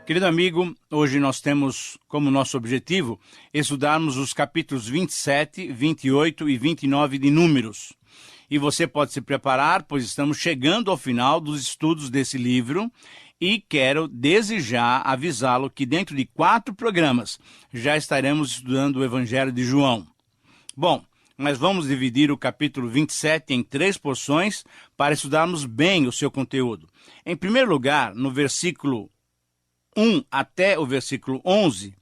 Querido amigo, hoje nós temos como nosso objetivo estudarmos os capítulos 27, 28 e 29 de Números. E você pode se preparar, pois estamos chegando ao final dos estudos desse livro e quero desde já avisá-lo que dentro de 4 programas já estaremos estudando o Evangelho de João. Bom, mas vamos dividir o capítulo 27 em 3 porções para estudarmos bem o seu conteúdo. Em primeiro lugar, no versículo 1 até o versículo 11,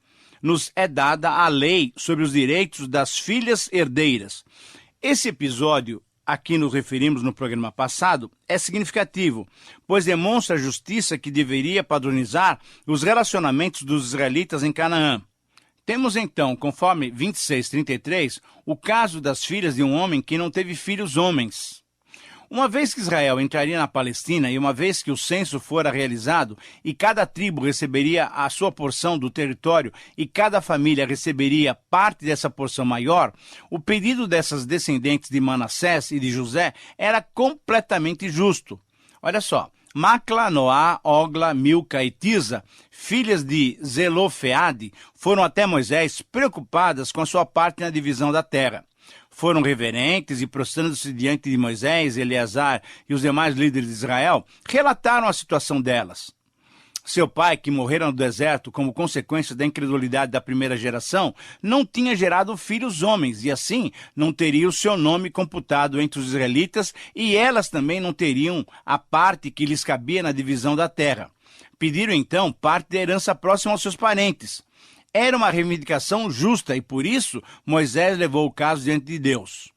nos é dada a lei sobre os direitos das filhas herdeiras. Esse episódio, a que nos referimos no programa passado, é significativo, pois demonstra a justiça que deveria padronizar os relacionamentos dos israelitas em Canaã. Temos então, conforme 26:33, o caso das filhas de um homem que não teve filhos homens. Uma vez que Israel entraria na Palestina e uma vez que o censo fora realizado e cada tribo receberia a sua porção do território e cada família receberia parte dessa porção maior, o pedido dessas descendentes de Manassés e de José era completamente justo. Olha só, Macla, Noá, Ogla, Milca e Tisa, filhas de Zelofeade, foram até Moisés preocupadas com a sua parte na divisão da terra. Foram reverentes e, prostrando-se diante de Moisés, Eleazar e os demais líderes de Israel, relataram a situação delas. Seu pai, que morrera no deserto como consequência da incredulidade da primeira geração, não tinha gerado filhos homens, e assim não teria o seu nome computado entre os israelitas, e elas também não teriam a parte que lhes cabia na divisão da terra. Pediram então parte da herança próxima aos seus parentes. Era uma reivindicação justa e, por isso, Moisés levou o caso diante de Deus.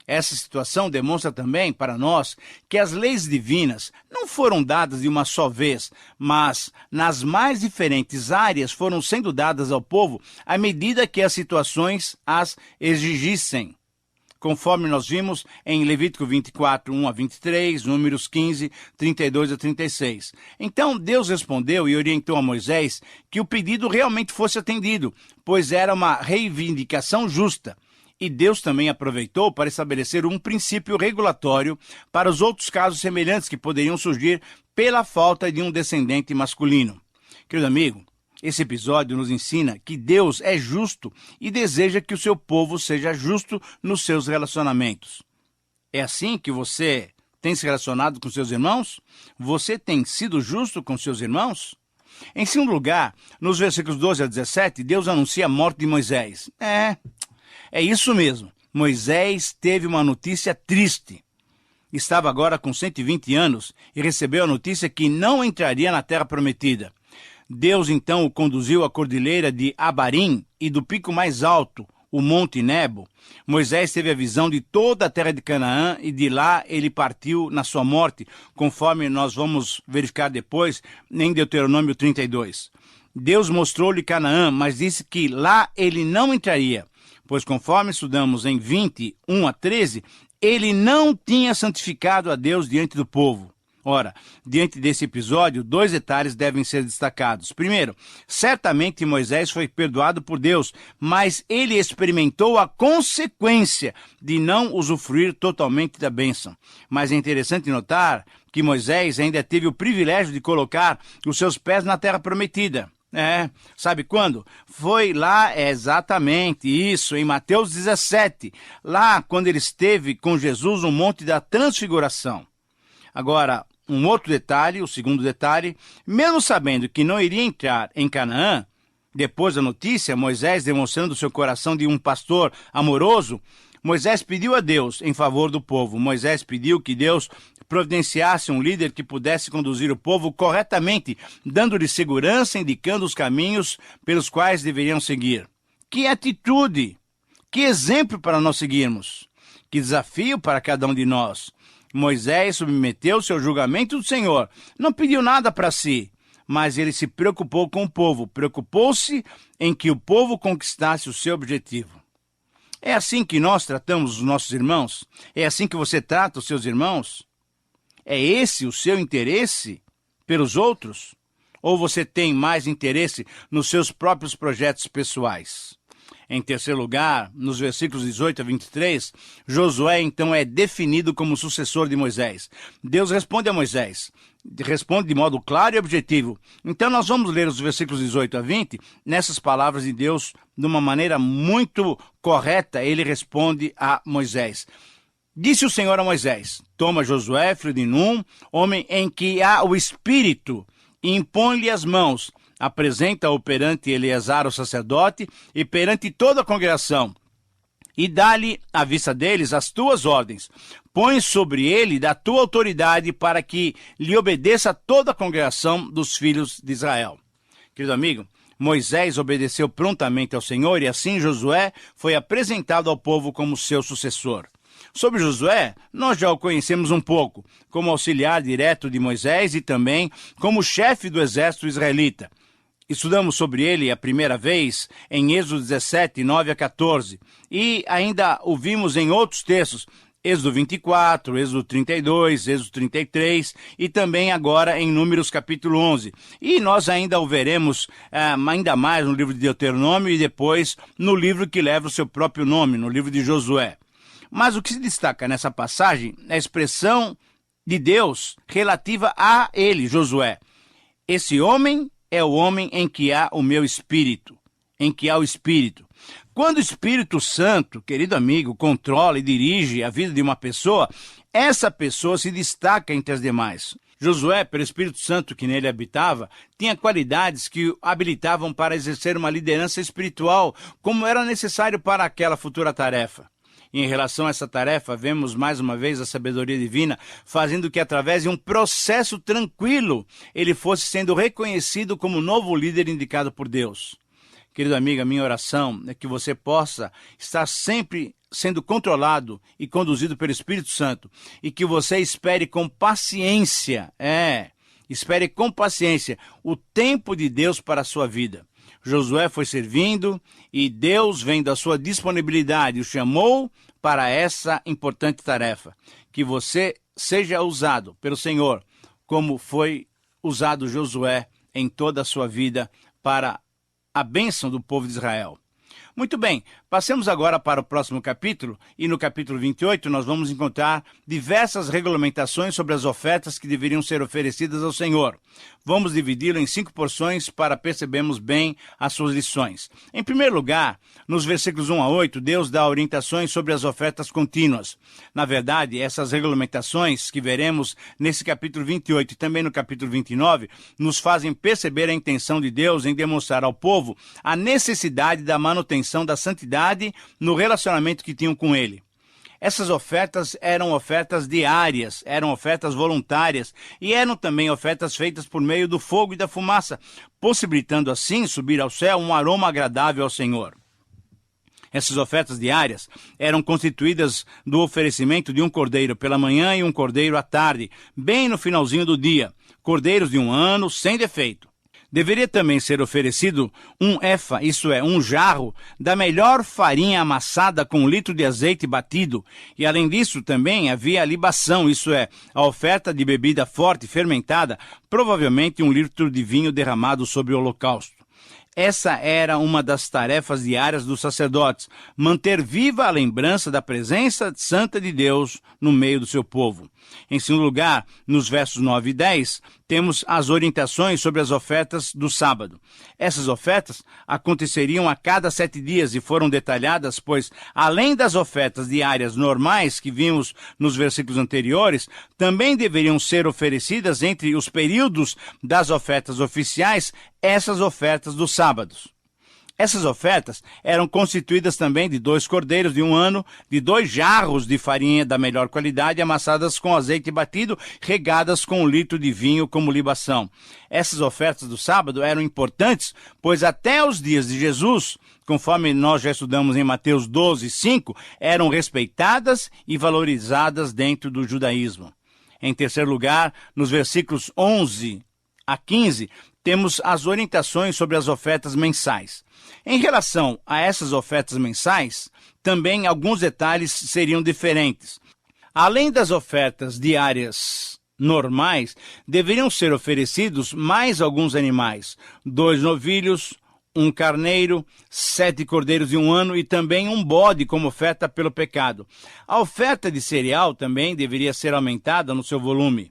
Essa situação demonstra também para nós que as leis divinas não foram dadas de uma só vez, mas nas mais diferentes áreas foram sendo dadas ao povo à medida que as situações as exigissem. Conforme nós vimos em Levítico 24, 1 a 23, Números 15, 32 a 36. Então Deus respondeu e orientou a Moisés que o pedido realmente fosse atendido, pois era uma reivindicação justa. E Deus também aproveitou para estabelecer um princípio regulatório para os outros casos semelhantes que poderiam surgir pela falta de um descendente masculino. Querido amigo, esse episódio nos ensina que Deus é justo e deseja que o seu povo seja justo nos seus relacionamentos. É assim que você tem se relacionado com seus irmãos? Você tem sido justo com seus irmãos? Em segundo lugar, nos versículos 12 a 17, Deus anuncia a morte de Moisés. É isso mesmo. Moisés teve uma notícia triste. Estava agora com 120 anos e recebeu a notícia que não entraria na terra prometida. Deus então o conduziu à cordilheira de Abarim e do pico mais alto, o Monte Nebo. Moisés teve a visão de toda a terra de Canaã e de lá ele partiu na sua morte, conforme nós vamos verificar depois em Deuteronômio 32. Deus mostrou-lhe Canaã, mas disse que lá ele não entraria, pois conforme estudamos em 20, 1 a 13, ele não tinha santificado a Deus diante do povo. Ora, diante desse episódio, 2 detalhes devem ser destacados. Primeiro, certamente Moisés foi perdoado por Deus, mas ele experimentou a consequência de não usufruir totalmente da bênção. Mas é interessante notar que Moisés ainda teve o privilégio de colocar os seus pés na terra prometida. Sabe quando? Foi lá, exatamente isso, em Mateus 17, lá quando ele esteve com Jesus no Monte da Transfiguração. Agora, um outro detalhe, o segundo detalhe, mesmo sabendo que não iria entrar em Canaã, depois da notícia, Moisés demonstrando seu coração de um pastor amoroso, Moisés pediu a Deus em favor do povo. Moisés pediu que Deus providenciasse um líder que pudesse conduzir o povo corretamente, dando-lhe segurança, indicando os caminhos pelos quais deveriam seguir. Que atitude! Que exemplo para nós seguirmos! Que desafio para cada um de nós! Moisés submeteu-se ao julgamento do Senhor. Não pediu nada para si, mas ele se preocupou com o povo. Preocupou-se em que o povo conquistasse o seu objetivo. É assim que nós tratamos os nossos irmãos? É assim que você trata os seus irmãos? É esse o seu interesse pelos outros? Ou você tem mais interesse nos seus próprios projetos pessoais? Em terceiro lugar, nos versículos 18 a 23, Josué então é definido como sucessor de Moisés. Deus responde a Moisés, responde de modo claro e objetivo. Então nós vamos ler os versículos 18 a 20, nessas palavras de Deus, de uma maneira muito correta, ele responde a Moisés. Disse o Senhor a Moisés: toma Josué, filho de Num, homem em que há o Espírito, e impõe-lhe as mãos. Apresenta-o perante Eleazar, o sacerdote, e perante toda a congregação, e dá-lhe à vista deles as tuas ordens. Põe sobre ele da tua autoridade, para que lhe obedeça toda a congregação dos filhos de Israel. Querido amigo, Moisés obedeceu prontamente ao Senhor, e assim Josué foi apresentado ao povo como seu sucessor. Sobre Josué, nós já o conhecemos um pouco, como auxiliar direto de Moisés e também como chefe do exército israelita. Estudamos sobre ele a primeira vez em Êxodo 17, 9 a 14, e ainda o vimos em outros textos, Êxodo 24, Êxodo 32, Êxodo 33 e também agora em Números capítulo 11. E nós ainda o veremos ainda mais no livro de Deuteronômio e depois no livro que leva o seu próprio nome, no livro de Josué. Mas o que se destaca nessa passagem é a expressão de Deus relativa a ele, Josué. Esse homem é o homem em que há o meu espírito, em que há o Espírito. Quando o Espírito Santo, querido amigo, controla e dirige a vida de uma pessoa, essa pessoa se destaca entre as demais. Josué, pelo Espírito Santo que nele habitava, tinha qualidades que o habilitavam para exercer uma liderança espiritual, como era necessário para aquela futura tarefa. E em relação a essa tarefa, vemos mais uma vez a sabedoria divina fazendo que, através de um processo tranquilo, ele fosse sendo reconhecido como novo líder indicado por Deus. Querido amigo, a minha oração é que você possa estar sempre sendo controlado e conduzido pelo Espírito Santo e que você espere com paciência, espere com paciência o tempo de Deus para a sua vida. Josué foi servindo e Deus, vendo a sua disponibilidade, o chamou para essa importante tarefa. Que você seja usado pelo Senhor, como foi usado Josué em toda a sua vida para a bênção do povo de Israel. Muito bem, passemos agora para o próximo capítulo, e no capítulo 28 nós vamos encontrar diversas regulamentações sobre as ofertas que deveriam ser oferecidas ao Senhor. Vamos dividi-lo em 5 porções para percebermos bem as suas lições. Em primeiro lugar, nos versículos 1 a 8, Deus dá orientações sobre as ofertas contínuas. Na verdade, essas regulamentações que veremos nesse capítulo 28 e também no capítulo 29, nos fazem perceber a intenção de Deus em demonstrar ao povo a necessidade da manutenção da santidade no relacionamento que tinham com ele. Essas ofertas eram ofertas diárias, eram ofertas voluntárias e eram também ofertas feitas por meio do fogo e da fumaça, possibilitando assim subir ao céu um aroma agradável ao Senhor. Essas ofertas diárias eram constituídas do oferecimento de um cordeiro pela manhã e um cordeiro à tarde, bem no finalzinho do dia, cordeiros de 1 ano, sem defeito. Deveria também ser oferecido um efa, isto é, um jarro, da melhor farinha amassada com 1 litro de azeite batido. E além disso também havia a libação, isto é, a oferta de bebida forte fermentada, provavelmente 1 litro de vinho derramado sobre o holocausto. Essa era uma das tarefas diárias dos sacerdotes, manter viva a lembrança da presença santa de Deus no meio do seu povo. Em segundo lugar, nos versos 9 e 10, temos as orientações sobre as ofertas do sábado. Essas ofertas aconteceriam a cada 7 dias e foram detalhadas, pois, além das ofertas diárias normais que vimos nos versículos anteriores, também deveriam ser oferecidas entre os períodos das ofertas oficiais, essas ofertas dos sábados. Essas ofertas eram constituídas também de 2 cordeiros de 1 ano, de 2 jarros de farinha da melhor qualidade, amassadas com azeite batido, regadas com 1 litro de vinho como libação. Essas ofertas do sábado eram importantes, pois até os dias de Jesus, conforme nós já estudamos em Mateus 12, 5, eram respeitadas e valorizadas dentro do judaísmo. Em terceiro lugar, nos versículos 11 a 15, temos as orientações sobre as ofertas mensais. Em relação a essas ofertas mensais, também alguns detalhes seriam diferentes. Além das ofertas diárias normais, deveriam ser oferecidos mais alguns animais, 2 novilhos, um carneiro, 7 cordeiros de 1 ano e também um bode como oferta pelo pecado. A oferta de cereal também deveria ser aumentada no seu volume.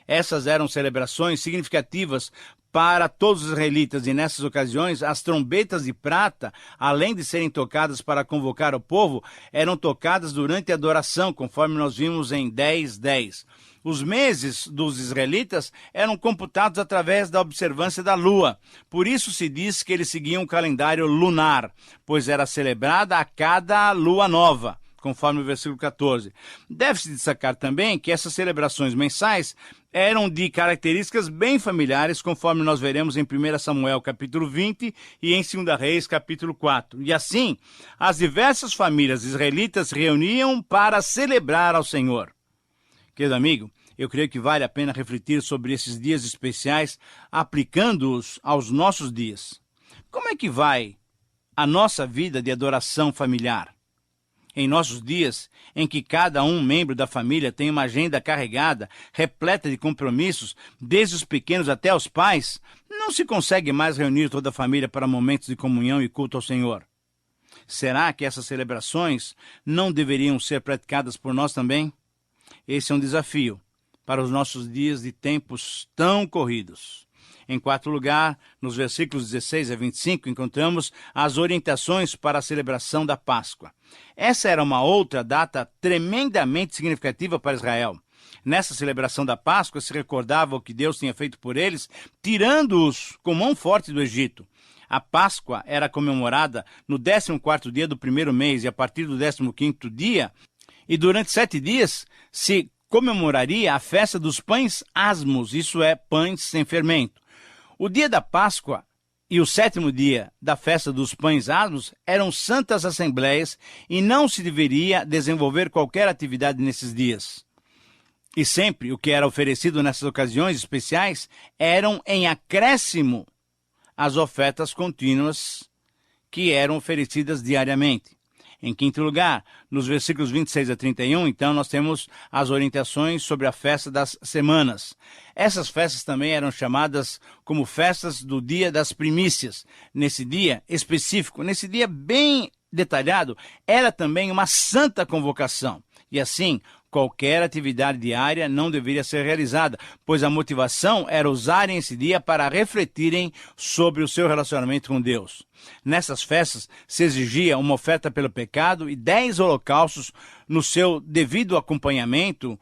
Essas eram celebrações significativas para todos os israelitas, e nessas ocasiões as trombetas de prata, além de serem tocadas para convocar o povo, eram tocadas durante a adoração, conforme nós vimos em 10:10. Os meses dos israelitas eram computados através da observância da lua. Por isso se diz que eles seguiam o calendário lunar, pois era celebrada a cada lua nova, conforme o versículo 14. Deve-se destacar também que essas celebrações mensais eram de características bem familiares, conforme nós veremos em 1 Samuel capítulo 20 e em 2 Reis capítulo 4. E assim, as diversas famílias israelitas se reuniam para celebrar ao Senhor. Querido amigo, eu creio que vale a pena refletir sobre esses dias especiais, aplicando-os aos nossos dias. Como é que vai a nossa vida de adoração familiar? Em nossos dias, em que cada membro da família tem uma agenda carregada, repleta de compromissos, desde os pequenos até os pais, não se consegue mais reunir toda a família para momentos de comunhão e culto ao Senhor. Será que essas celebrações não deveriam ser praticadas por nós também? Esse é um desafio para os nossos dias de tempos tão corridos. Em quarto lugar, nos versículos 16 a 25, encontramos as orientações para a celebração da Páscoa. Essa era uma outra data tremendamente significativa para Israel. Nessa celebração da Páscoa se recordava o que Deus tinha feito por eles, tirando-os com mão forte do Egito. A Páscoa era comemorada no 14º dia do primeiro mês e a partir do 15º dia, e durante 7 dias se comemoraria a festa dos pães asmos, isso é, pães sem fermento. O dia da Páscoa e o 7º dia da festa dos pães asmos eram santas assembleias e não se deveria desenvolver qualquer atividade nesses dias. E sempre o que era oferecido nessas ocasiões especiais eram em acréscimo às ofertas contínuas que eram oferecidas diariamente. Em quinto lugar, nos versículos 26 a 31, então, nós temos as orientações sobre a festa das semanas. Essas festas também eram chamadas como festas do dia das primícias. Nesse dia específico, nesse dia bem detalhado, era também uma santa convocação. E assim, qualquer atividade diária não deveria ser realizada, pois a motivação era usarem esse dia para refletirem sobre o seu relacionamento com Deus. Nessas festas se exigia uma oferta pelo pecado e 10 holocaustos no seu devido acompanhamento,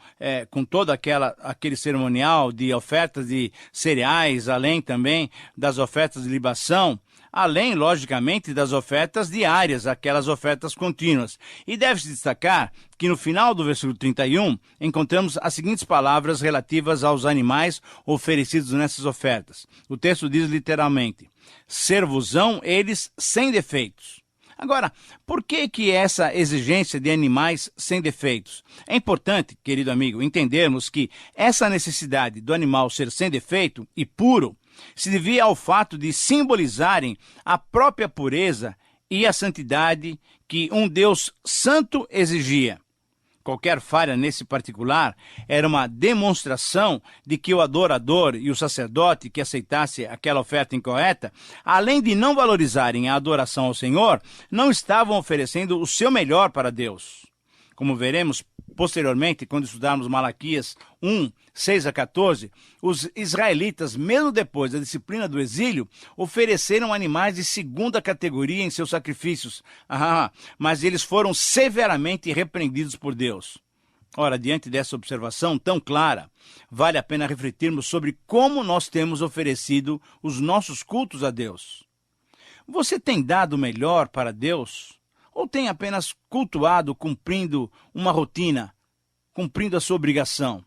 com todo aquele cerimonial de ofertas de cereais, além também das ofertas de libação, além, logicamente, das ofertas diárias, aquelas ofertas contínuas. E deve-se destacar que no final do versículo 31, encontramos as seguintes palavras relativas aos animais oferecidos nessas ofertas. O texto diz literalmente: ser-vos-ão eles sem defeitos. Agora, por que essa exigência de animais sem defeitos? É importante, querido amigo, entendermos que essa necessidade do animal ser sem defeito e puro se devia ao fato de simbolizarem a própria pureza e a santidade que um Deus santo exigia. Qualquer falha nesse particular era uma demonstração de que o adorador e o sacerdote que aceitasse aquela oferta incorreta, além de não valorizarem a adoração ao Senhor, não estavam oferecendo o seu melhor para Deus. Como veremos posteriormente, quando estudarmos Malaquias 1, 6 a 14, os israelitas, mesmo depois da disciplina do exílio, ofereceram animais de segunda categoria em seus sacrifícios, mas eles foram severamente repreendidos por Deus. Ora, diante dessa observação tão clara, vale a pena refletirmos sobre como nós temos oferecido os nossos cultos a Deus. Você tem dado o melhor para Deus? Ou tem apenas cultuado cumprindo uma rotina, cumprindo a sua obrigação?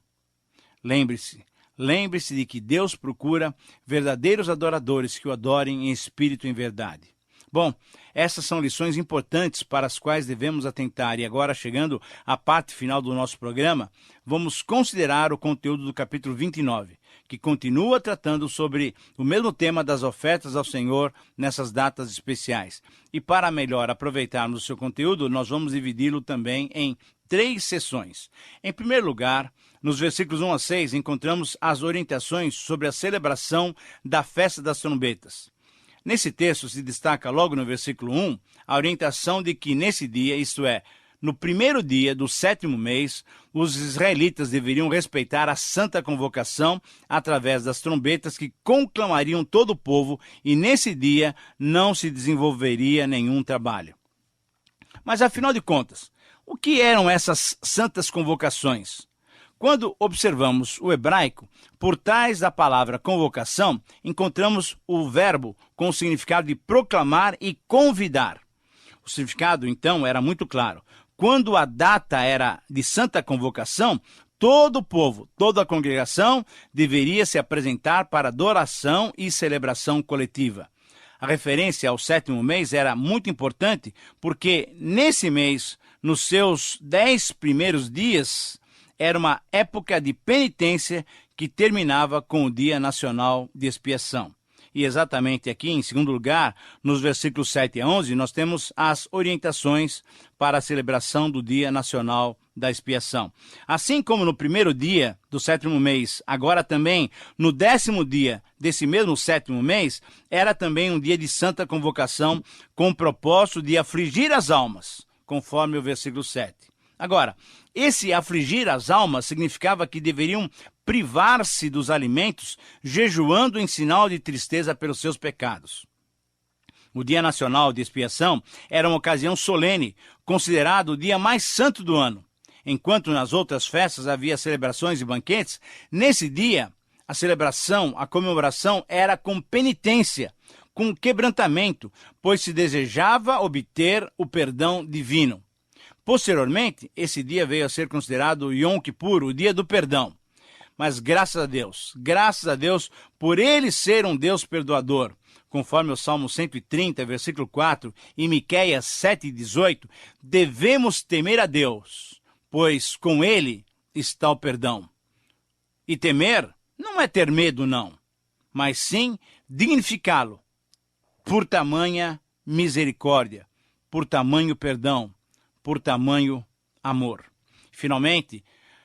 Lembre-se de que Deus procura verdadeiros adoradores que o adorem em espírito e em verdade. Bom, essas são lições importantes para as quais devemos atentar. E agora, chegando à parte final do nosso programa, vamos considerar o conteúdo do capítulo 29, que continua tratando sobre o mesmo tema das ofertas ao Senhor nessas datas especiais. E para melhor aproveitarmos o seu conteúdo, nós vamos dividi-lo também em 3 sessões. Em primeiro lugar, nos versículos 1 a 6, encontramos as orientações sobre a celebração da festa das trombetas. Nesse texto se destaca logo no versículo 1 a orientação de que nesse dia, isto é, no primeiro dia do 7º mês, os israelitas deveriam respeitar a santa convocação através das trombetas que conclamariam todo o povo, e nesse dia não se desenvolveria nenhum trabalho. Mas afinal de contas, o que eram essas santas convocações? Quando observamos o hebraico, por trás da palavra convocação, encontramos o verbo com o significado de proclamar e convidar. O significado, então, era muito claro. Quando a data era de santa convocação, todo o povo, toda a congregação deveria se apresentar para adoração e celebração coletiva. A referência ao 7º mês era muito importante porque nesse mês, nos seus 10 primeiros dias, era uma época de penitência que terminava com o Dia Nacional de Expiação. E exatamente aqui, em segundo lugar, nos versículos 7 a 11, nós temos as orientações para a celebração do Dia Nacional da Expiação. Assim como no primeiro dia do 7º mês, agora também no 10º dia desse mesmo 7º mês, era também um dia de santa convocação com o propósito de afligir as almas, conforme o versículo 7. Agora, esse afligir as almas significava que deveriam privar-se dos alimentos, jejuando em sinal de tristeza pelos seus pecados. O Dia Nacional de Expiação era uma ocasião solene, considerado o dia mais santo do ano. Enquanto nas outras festas havia celebrações e banquetes, nesse dia, a celebração, a comemoração era com penitência, com quebrantamento, pois se desejava obter o perdão divino. Posteriormente, esse dia veio a ser considerado o Yom Kippur, o dia do perdão. Mas graças a Deus por ele ser um Deus perdoador. Conforme o Salmo 130, versículo 4, e Miqueias 7:18, devemos temer a Deus, pois com ele está o perdão. E temer não é ter medo, não, mas sim dignificá-lo, por tamanha misericórdia, por tamanho perdão, por tamanho amor. Finalmente,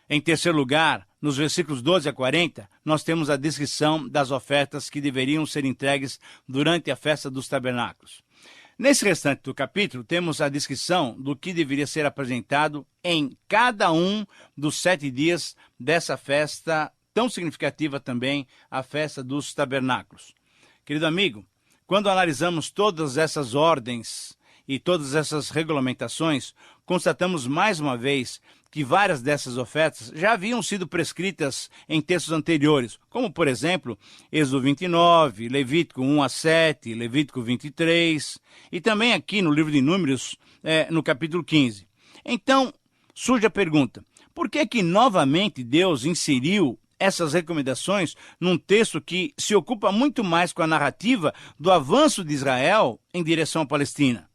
em terceiro lugar, nos versículos 12 a 40, nós temos a descrição das ofertas que deveriam ser entregues durante a festa dos tabernáculos. Nesse restante do capítulo, temos a descrição do que deveria ser apresentado em cada um dos 7 dias dessa festa tão significativa também, a festa dos tabernáculos. Querido amigo, quando analisamos todas essas ordens e todas essas regulamentações, constatamos mais uma vez que várias dessas ofertas já haviam sido prescritas em textos anteriores, como, por exemplo, Êxodo 29, Levítico 1 a 7, Levítico 23, e também aqui no livro de Números, no capítulo 15. Então, surge a pergunta, por que novamente Deus inseriu essas recomendações num texto que se ocupa muito mais com a narrativa do avanço de Israel em direção à Palestina?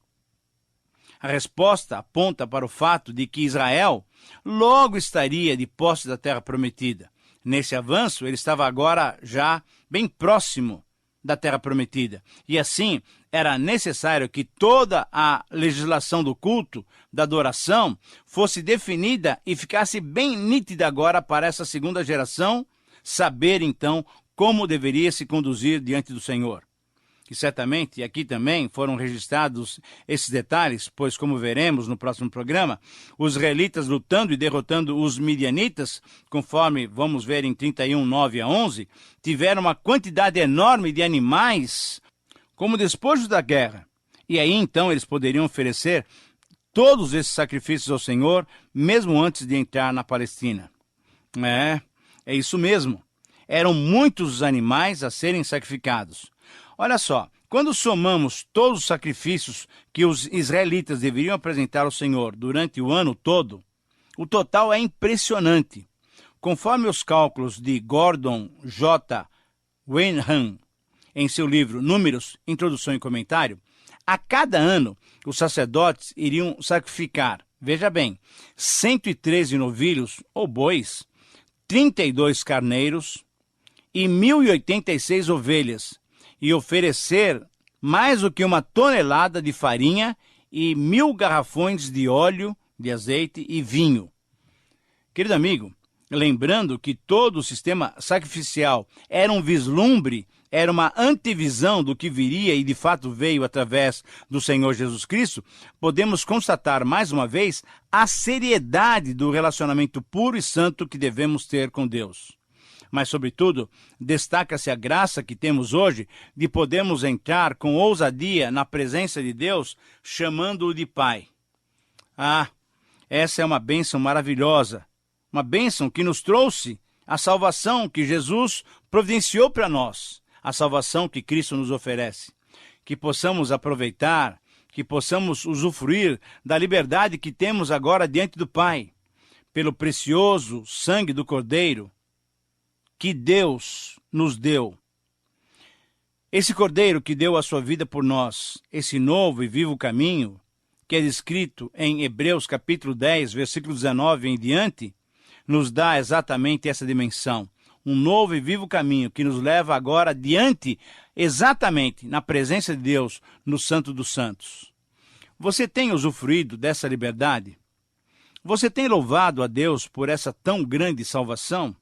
A resposta aponta para o fato de que Israel logo estaria de posse da terra prometida. Nesse avanço, ele estava agora já bem próximo da terra prometida. E assim, era necessário que toda a legislação do culto, da adoração, fosse definida e ficasse bem nítida agora para essa segunda geração saber, então, como deveria se conduzir diante do Senhor. E certamente aqui também foram registrados esses detalhes, pois, como veremos no próximo programa, os israelitas lutando e derrotando os midianitas, conforme vamos ver em 31, 9 a 11, tiveram uma quantidade enorme de animais como despojo da guerra. E aí então eles poderiam oferecer todos esses sacrifícios ao Senhor, mesmo antes de entrar na Palestina. É isso mesmo. Eram muitos os animais a serem sacrificados. Olha só, quando somamos todos os sacrifícios que os israelitas deveriam apresentar ao Senhor durante o ano todo, o total é impressionante. Conforme os cálculos de Gordon J. Wenham, em seu livro Números, Introdução e Comentário, a cada ano os sacerdotes iriam sacrificar, veja bem, 113 novilhos ou bois, 32 carneiros e 1.086 ovelhas, e oferecer mais do que 1 tonelada de farinha e 1.000 garrafões de óleo, de azeite e vinho. Querido amigo, lembrando que todo o sistema sacrificial era um vislumbre, era uma antevisão do que viria e de fato veio através do Senhor Jesus Cristo, podemos constatar mais uma vez a seriedade do relacionamento puro e santo que devemos ter com Deus. Mas, sobretudo, destaca-se a graça que temos hoje de podermos entrar com ousadia na presença de Deus, chamando-o de Pai. Ah, essa é uma bênção maravilhosa, uma bênção que nos trouxe a salvação que Jesus providenciou para nós, a salvação que Cristo nos oferece. Que possamos aproveitar, que possamos usufruir da liberdade que temos agora diante do Pai, pelo precioso sangue do Cordeiro que Deus nos deu. Esse Cordeiro que deu a sua vida por nós, esse novo e vivo caminho, que é descrito em Hebreus capítulo 10, versículo 19 em diante, nos dá exatamente essa dimensão. Um novo e vivo caminho que nos leva agora adiante, exatamente na presença de Deus, no Santo dos Santos. Você tem usufruído dessa liberdade? Você tem louvado a Deus por essa tão grande salvação?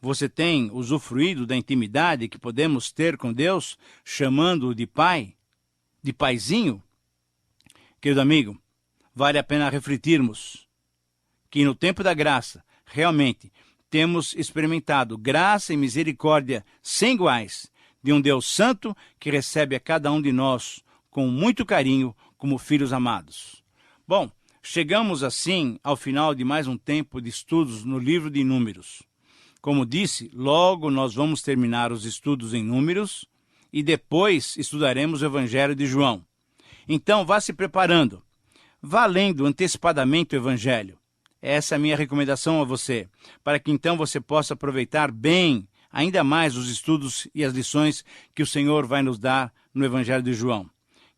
Você tem usufruído da intimidade que podemos ter com Deus, chamando-o de Pai, de Paizinho? Querido amigo, vale a pena refletirmos que no tempo da graça, realmente, temos experimentado graça e misericórdia sem iguais de um Deus santo que recebe a cada um de nós com muito carinho como filhos amados. Bom, chegamos assim ao final de mais um tempo de estudos no livro de Números. Como disse, logo nós vamos terminar os estudos em Números e depois estudaremos o Evangelho de João. Então, vá se preparando. Vá lendo antecipadamente o Evangelho. Essa é a minha recomendação a você, para que então você possa aproveitar bem, ainda mais, os estudos e as lições que o Senhor vai nos dar no Evangelho de João.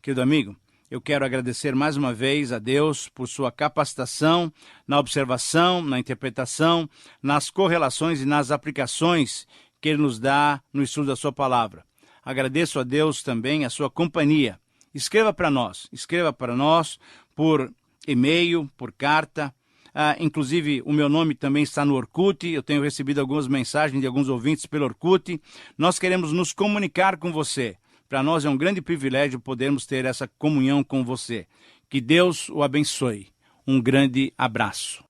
Querido amigo, eu quero agradecer mais uma vez a Deus por sua capacitação na observação, na interpretação, nas correlações e nas aplicações que Ele nos dá no estudo da sua palavra. Agradeço a Deus também a sua companhia. Escreva para nós por e-mail, por carta. Inclusive, o meu nome também está no Orkut. Eu tenho recebido algumas mensagens de alguns ouvintes pelo Orkut. Nós queremos nos comunicar com você. Para nós é um grande privilégio podermos ter essa comunhão com você. Que Deus o abençoe. Um grande abraço.